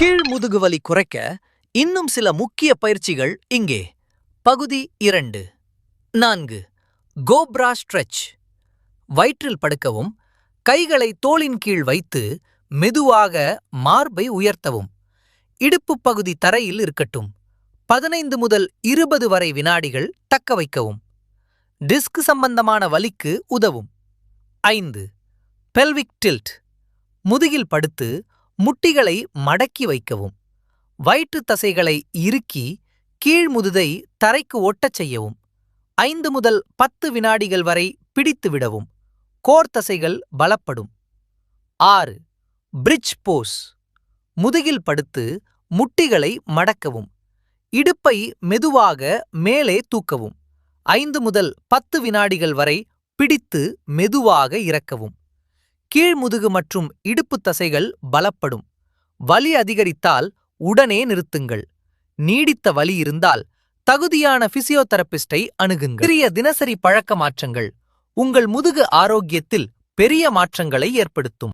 கீழ் முதுகுவலி குறைக்க இன்னும் சில முக்கிய பயிற்சிகள் இங்கே. பகுதி 2. 4. Cobra stretch. வயிற்றில் படுக்கவும், கைகளை தோளின் கீழ் வைத்து மெதுவாக மார்பை உயர்த்தவும். இடுப்பு பகுதி தரையில் இருக்கட்டும். 15 முதல் 20 வரை வினாடிகள் தக்க வைக்கவும். டிஸ்க் சம்பந்தமான வலிக்கு உதவும். 5. Pelvic tilt. முதுகில் படுத்து முட்டிகளை மடக்கி வைக்கவும். வயிற்று தசைகளை இறுக்கி கீழ் முதுதை தரைக்கு ஒட்டச் செய்யவும். 5 முதல் 10 வினாடிகள் வரை பிடித்து விடவும். கோர் தசைகள் பலப்படும். 6. பிரிட்ஜ் போஸ். முதுகில் படுத்து முட்டிகளை மடக்கவும். இடுப்பை மெதுவாக மேலே தூக்கவும். 5 முதல் 10 வினாடிகள் வரை பிடித்து மெதுவாக இறக்கவும். கீழ்முதுகு மற்றும் இடுப்பு தசைகள் பலப்படும். வலி அதிகரித்தால் உடனே நிறுத்துங்கள். நீடித்த வலி இருந்தால் தகுதியான பிசியோதெரபிஸ்டை அணுகுங்கள். சிறிய தினசரி பழக்க மாற்றங்கள் உங்கள் முதுகு ஆரோக்கியத்தில் பெரிய மாற்றங்களை ஏற்படுத்தும்.